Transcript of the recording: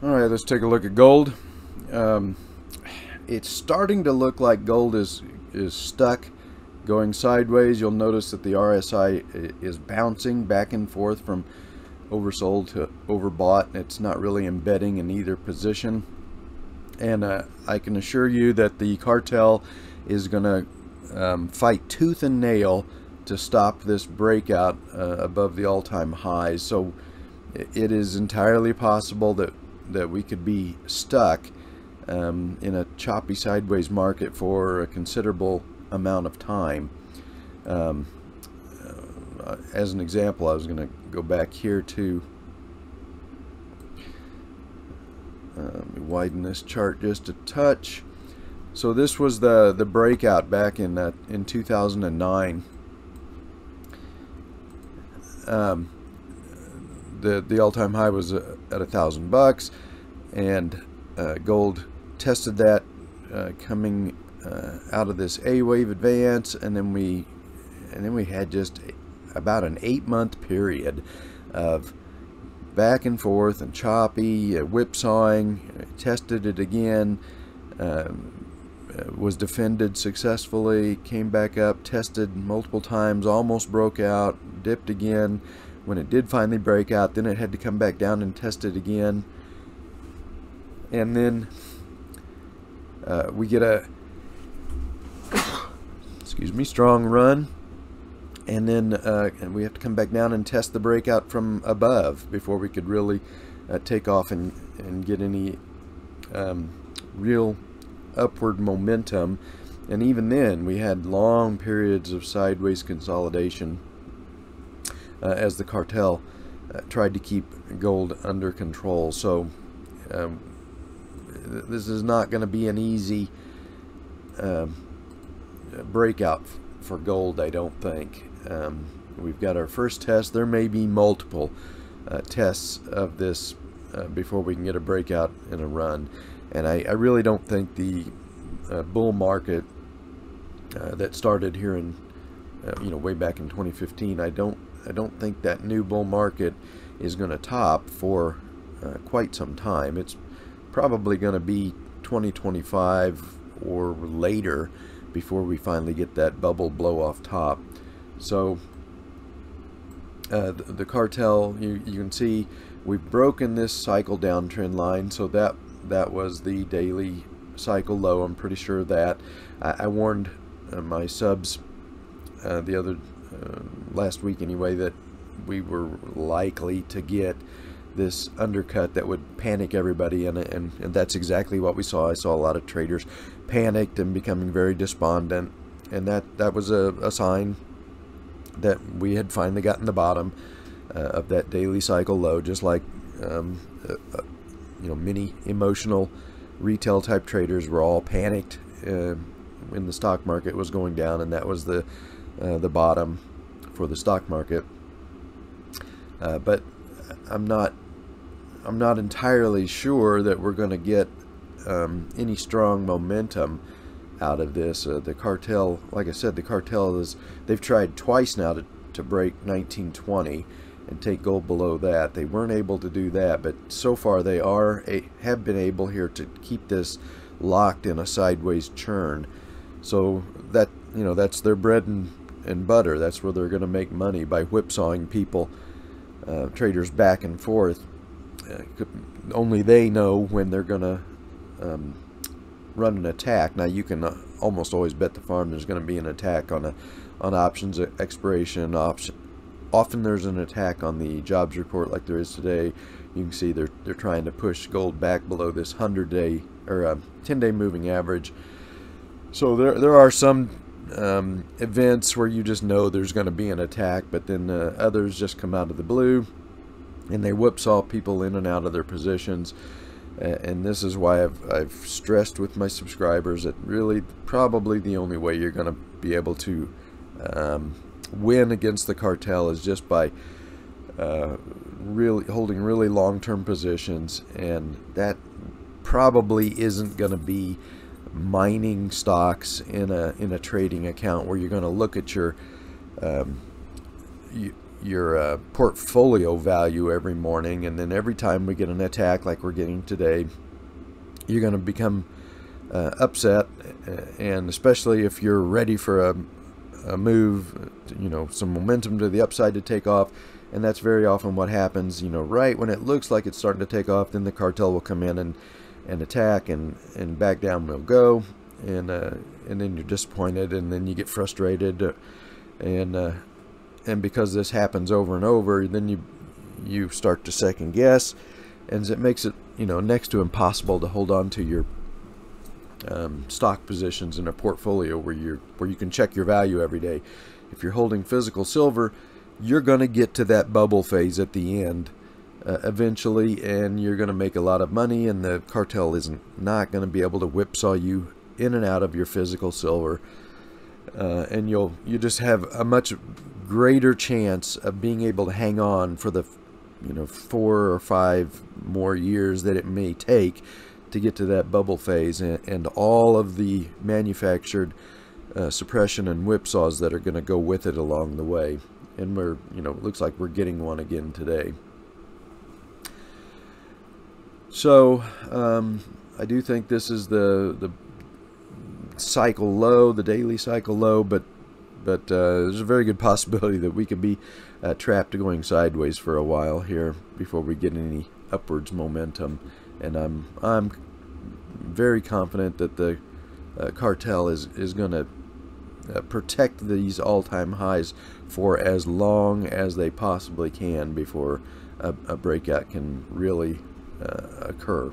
All right, let's take a look at gold. It's starting to look like gold is stuck, going sideways. You'll notice that the RSI is bouncing back and forth from oversold to overbought. It's not really embedding in either position. And I can assure you that the cartel is going to fight tooth and nail to stop this breakout above the all-time highs. So it is entirely possible that we could be stuck in a choppy sideways market for a considerable amount of time. As an example, I was going to go back here to widen this chart just a touch. So this was the breakout back in 2009. The all-time high was at $1,000, and gold tested that coming out of this A wave advance, and then we had just about an 8-month period of back and forth and choppy, whipsawing. Tested it again, was defended successfully, came back up, tested multiple times, almost broke out, dipped again. When it did finally break out, then it had to come back down and test it again. And then we get a strong run, and then and we have to come back down and test the breakout from above before we could really take off and get any real upward momentum. And even then we had long periods of sideways consolidation as the cartel tried to keep gold under control. So this is not going to be an easy breakout for gold, I don't think. We've got our first test. There may be multiple tests of this before we can get a breakout in a run. And I really don't think the bull market that started here in way back in 2015, I don't think that new bull market is going to top for quite some time. It's probably going to be 2025 or later before we finally get that bubble blow off top. So the cartel, you can see we've broken this cycle downtrend line. So that was the daily cycle low. I'm pretty sure of that. I warned my subs the other last week anyway that we were likely to get this undercut that would panic everybody, and that's exactly what we saw. I saw a lot of traders panicked and becoming very despondent, and that was a sign that we had finally gotten the bottom of that daily cycle low. Just like many emotional retail type traders were all panicked when the stock market was going down, and that was the bottom for the stock market. But I'm not entirely sure that we're going to get any strong momentum out of this. The cartel, like I said, they've tried twice now to break 1920 and take gold below that. They weren't able to do that, but so far they have been able here to keep this locked in a sideways churn. So that that's their bread and butter. That's where they're going to make money, by whipsawing people, traders back and forth. Only they know when they're going to run an attack. Now you can almost always bet the farm there's going to be an attack on options expiration. Often there's an attack on the jobs report, like there is today. You can see they're trying to push gold back below this 100-day or 10-day moving average. So there are some events where you just know there's going to be an attack, but then others just come out of the blue and they whipsaw people in and out of their positions. And this is why I've stressed with my subscribers that really probably the only way you're going to be able to win against the cartel is just by really holding really long-term positions, and that probably isn't going to be mining stocks in a trading account where you're going to look at your your portfolio value every morning, and then every time we get an attack like we're getting today, you're going to become upset, and especially if you're ready for a move, you know, some momentum to the upside to take off. And that's very often what happens, you know, right when it looks like it's starting to take off, then the cartel will come in and attack, and back down we'll go, and then you're disappointed, and then you get frustrated, and because this happens over and over, then you start to second guess, and it makes it, you know, next to impossible to hold on to your stock positions in a portfolio where you can check your value every day. If you're holding physical silver, you're going to get to that bubble phase at the end eventually, and you're going to make a lot of money, and the cartel isn't not going to be able to whipsaw you in and out of your physical silver, and you just have a much greater chance of being able to hang on for the 4 or 5 more years that it may take to get to that bubble phase, and all of the manufactured suppression and whipsaws that are going to go with it along the way. And we're, it looks like we're getting one again today. So I do think this is the cycle low, the daily cycle low, but there's a very good possibility that we could be trapped going sideways for a while here before we get any upwards momentum. And I'm very confident that the cartel is going to protect these all-time highs for as long as they possibly can before a breakout can really occur.